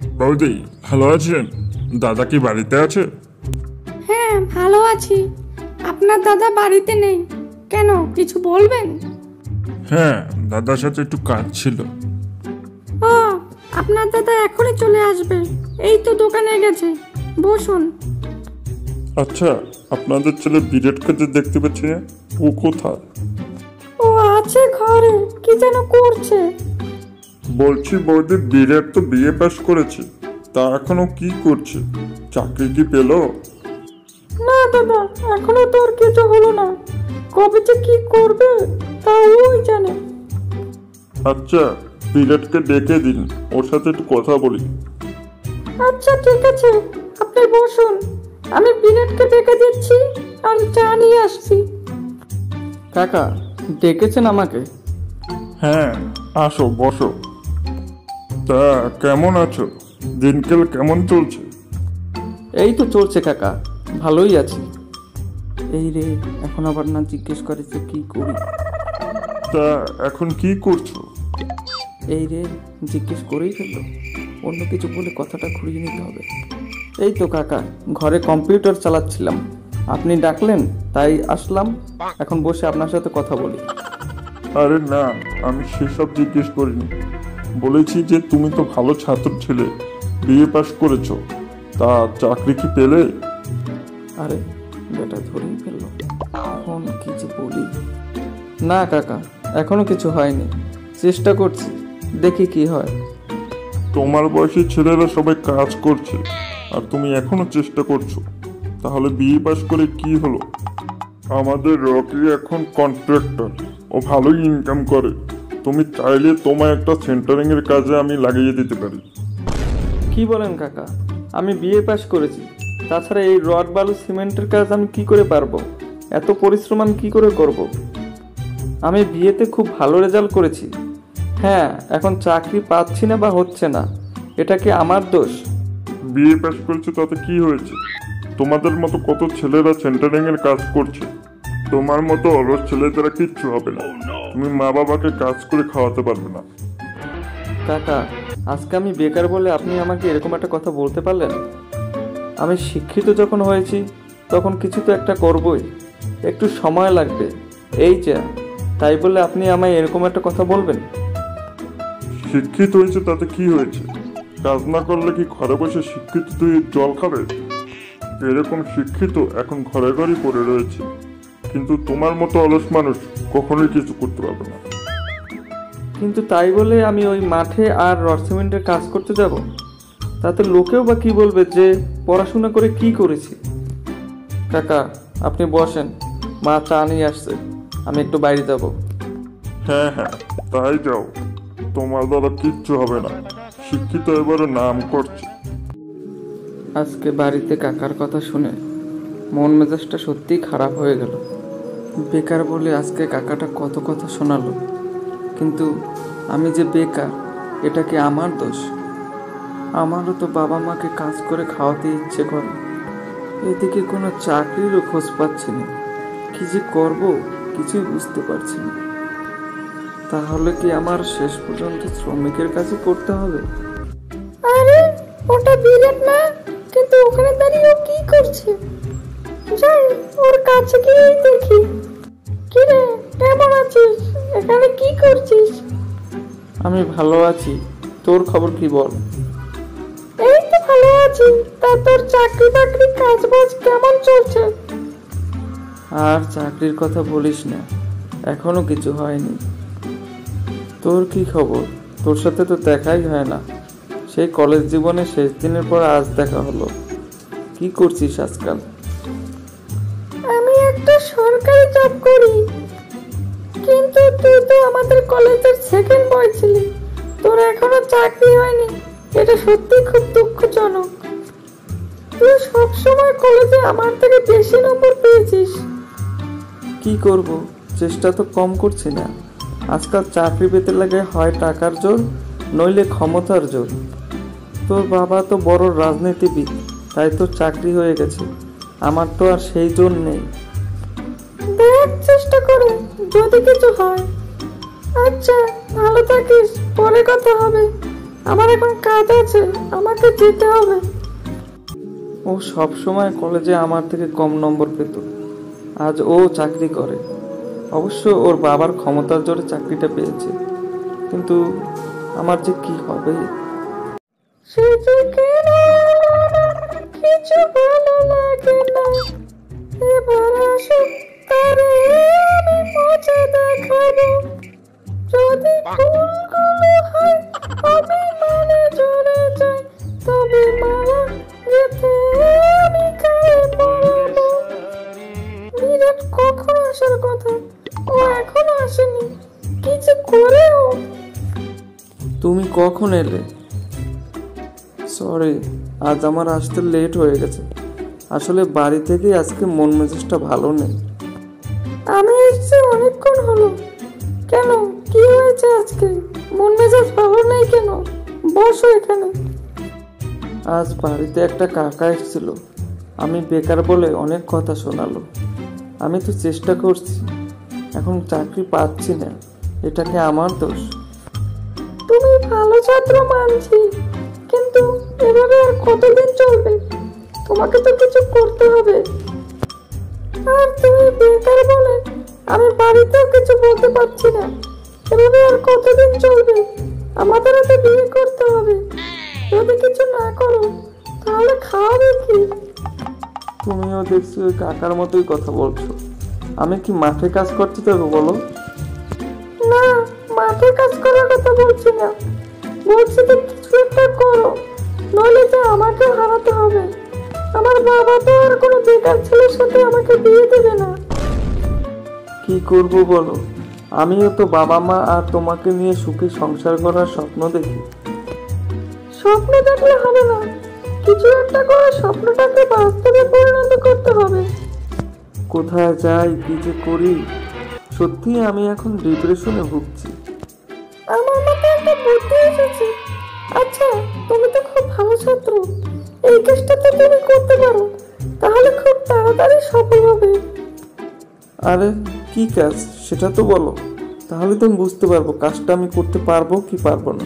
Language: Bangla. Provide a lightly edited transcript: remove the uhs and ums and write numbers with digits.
বৌদি, ভালো আছেন? দাদা কি বাড়িতে আছে? হ্যাঁ, ভালো আছি। আপনার দাদা বাড়িতে নেই কেন, কিছু বলবেন? হ্যাঁ, দাদার সাথে একটু কাজ ছিল। ও, আপনার দাদা এখনই চলে আসবে, এই তো দোকানে গেছে। বসুন। আচ্ছা, আপনাদের ছেলে বিরাটকে যে দেখতে পাচ্ছি না, ও কোথায়? ও আছে ঘরে, কি যেন করছে। বলছি বৌদি, বিরাট তো বিএ পাস করেছে, তা এখনো কি করছে? চাকরি কি পেলো? না দাদা, এখনো তোর কিছু হলো না। কবে যে কি করবে তা ওই জানে। আচ্ছা, বিরাটকে ডেকে দিন, ওর সাথে একটু কথা বলি। আচ্ছা ঠিক আছে, আপনি বসুন, আমি বিরাটকে ডেকে দিচ্ছি আর চা নিয়ে আসছি। কাকা, ডেকেছেন আমাকে? হ্যাঁ, আসো বসো। তা কেমন আছো? দিনকাল কেমন চলছে? এই তো চলছে কাকা, ভালোই আছি। এই রে, এখন আবার না জিজ্ঞেস করে যে কি করি। তা এখন কি করছো? এই রে, জিজ্ঞেস করেই ফেললো। অন্য কিছু বলে কথাটা ঘুরিয়ে নিতে হবে। এই তো কাকা, ঘরে কম্পিউটার চালাচ্ছিলাম, আপনি ডাকলেন তাই আসলাম। এখন বসে আপনার সাথে কথা বলি। আরে না, আমি সেসব জিজ্ঞেস করিনি। বলেছি যে তুমি তো ভালো ছাত্র ছিলে, বিএ পাস করেছো, তা চাকরি কি পেলে? আরে বেটা ধরেই ফেললো, এখন কি যে বলি। না কাকা, এখনো কিছু হয়নি, চেষ্টা করছি, দেখি কি হয়। তোমার বয়সী ছেলেরা সবাই কাজ করছে আর তুমি এখনো চেষ্টা করছো, তাহলে বিএ পাস করে কি হলো? আমাদের রকি এখন কন্ট্রাক্টর, ও ভালোই ইনকাম করে। তুমি চাইলে তোমার একটা সেন্টারিং এর কাজে আমি লাগিয়ে দিতে পারি। কি বলেন কাকা, আমি বিএ পাস করেছি, তাছাড়া এই রড বালু সিমেন্টের কাজ আমি কি করে পারবো? এত পরিশ্রম আমি কি করে করব? আমি বিয়েতে খুব ভালো রেজাল্ট করেছি। হ্যাঁ, এখন চাকরি পাচ্ছি না বা হচ্ছে না, এটা কি আমার দোষ? বিএ পাস করেছো তাতে কি হয়েছে? তোমাদের মতো কত ছেলেরা সেন্টারিং এর কাজ করছে। তোমার মতো অলস ছেলেদের কিচ্ছু হবে না, তুমি মা বাবাকে কাজ করে খাওয়াতে পারবে না। কাকা, আজকে আমি বেকার বলে আপনি আমাকে এরকম একটা কথা বলতে পারলেন? আমি শিক্ষিত যখন হয়েছি তখন কিছু তো একটা করবই, একটু সময় লাগবে, এই যে। তাই বলে আপনি আমায় এরকম একটা কথা বলবেন? শিক্ষিত হয়েছে তাতে কি হয়েছে? কাজ না করলে কি ঘরে বসে শিক্ষিত তুই জল খাবে? এরকম শিক্ষিত এখন ঘরে ঘরেই পড়ে রয়েছে, কিন্তু তোমার মতো অলস মানুষ কখনোই কিছু করতে পারবে না। কিন্তু তাই বলে আমি ওই মাঠে আর রড সিমেন্টের কাজ করতে যাব? তাতে লোকেও বা কি বলবে যে পড়াশোনা করে কি করেছি? কাকা, আপনি বসেন, মা চা নিয়ে আসছে, আমি একটু বাইরে যাব। হ্যাঁ হ্যাঁ, তাই যাও, তোমার দ্বারা কিচ্ছু হবে না, শিক্ষিত এবারে নাম করছে। আজকে বাড়িতে কাকার কথা শুনে মন মেজাজটা সত্যিই খারাপ হয়ে গেল। বেকার বলে আজকে কাকাটা কত কথা শোনালো, কিন্তু আমি যে বেকার এটা কি আমার দোষ? আমারও তো বাবা মাকে কাজ করে খাওয়াতে ইচ্ছে করে, এদিকে কোনো চাকরিরও খোঁজ পাচ্ছি না। কি যে করব কিছুই বুঝতে পারছি না। তাহলে কি আমার শেষ পর্যন্ত শ্রমিকের কাছে করতে হবে? আরে, ওটা বিরাট না, কিন্তু ওখানে দাঁড়িয়ে ও কি করছে? যাই ওর কাছে গিয়ে দেখি। কি রে, কেমন আছিস? এখানে কি করছিস? আমি ভালো আছি, তোর খবর কি বল? এই তো ভালো আছি। তা তোর চাকরি বাকরি কাজ বাজ কেমন চলছে? আর চাকরির কথা বলিস না, এখনো কিছু হয়নি। তোর কি খবর? তোর সাথে তো দেখাই হয় না, সেই কলেজ জীবনে শেষ দিনের পর আজ দেখা হলো। কি করছিস আজকাল? আমি একটা সরকারি জব করি, কিন্তু তুই তো আমাদের কলেজের সেকেন্ড বয় ছিলি, তোর এখনো চাকরি হয়নি। এটা সত্যি খুব দুঃখজনক। তুই সবসময় কলেজে আমার থেকে বেশি নম্বর পেয়েছিস। কি করব, চেষ্টা তো কম করছি না। আজকাল চাকরি পেতে লাগে হয় টাকার জোর, নইলে ক্ষমতার জোর। তোর বাবা তো বড় রাজনীতিবিদ, তাই তো চাকরি হয়ে গেছে, আমার তো আর সেই জোর নেই। দেখ চেষ্টা করে, যদি কিছু হয়। আচ্ছা, ভালো থাকিস, পরে কথা হবে। আমার এখন কাজ আছে, আমাকে যেতে হবে। ও সব সময় কলেজে আমার থেকে কম নম্বর পেত, আজ ও চাকরি করে। অবশ্য ওর বাবার ক্ষমতার জোরে চাকরিটা পেয়েছে, কিন্তু আমার যে কি হবে। সে যে কেন এলো না, কিছু ভালো লাগে না। এবার আসুক তারে আমি মজা দেখাবো। যদি ফুলগুলো হয় অভিমানে ঝরে যায়, তবে মারা যেতে আমি গায়ে পড়াবো। বিরাট কখন আসার কথা, ও এখনো আসেনি। কি যে করে ও। তুমি কখন এলে? সরি, আজ আমার আসতে লেট হয়ে গেছে। আসলে বাড়ি থেকে আজকে মন মেজাজটা ভালো নেই। আমি এসেছি অনেকক্ষণ হলো। কেন, কি হয়েছে আজকে? মন মেজাজ ভালো নেই কেন? বসো এখানে। আজ বাড়িতে একটা কাকা এসেছিল, আমি বেকার বলে অনেক কথা শোনালো। আমি তো চেষ্টা করছি, এখন চাকরি পাচ্ছি না। এটা কি আমার দোষ? তুমি ভালো ছাত্র মানছি, কিন্তু এভাবে আর কতদিন চলবে? তোমাকে তো কিছু করতে হবে। আর তুমি বেকার বলে আমি বাড়িতেও কিছু বলতে পারছি না। এভাবে আর কতদিন চলবে? আমাদের হাতে বিয়ে করতে হবে। যদি কিছু না করো তাহলে খাওয়াবে কি? তুমিও দেখছি ওই কাকার মতোই কথা বলছো। আমি কি মাঠে কাজ করতে দেবো বলো? না, মাঠে কাজ করার কথা বলছি না। বলছি তো কিছু একটা করো, নইলে যে আমাকে হারাতে হবে। আমার বাবা তো আর কোনো বেকার ছেলের সাথে আমাকে বিয়ে দেবে না। কি করব বলো? আমিও তো বাবা মা আর তোমাকে নিয়ে সুখী সংসার করার স্বপ্ন দেখি। স্বপ্ন দেখলে হবে না, কিছু একটা করে স্বপ্নটাকে বাস্তবে পরিণত করতে হবে। কোথায় যাই, কি যে করি? সত্যি আমি এখন ডিপ্রেশনে ভুগছি। আমার মাথায় একটা বুদ্ধি এসেছে। আচ্ছা, তুমি তো খুব ভালো ছাত্র, এই কাজটা তো তুমি করতে পারো। তাহলে খুব তাড়াতাড়ি সফল হবে। আরে কি কাজ সেটা তো বলো, তাহলে তো আমি বুঝতে পারবো কাজটা আমি করতে পারবো কি পারবো না।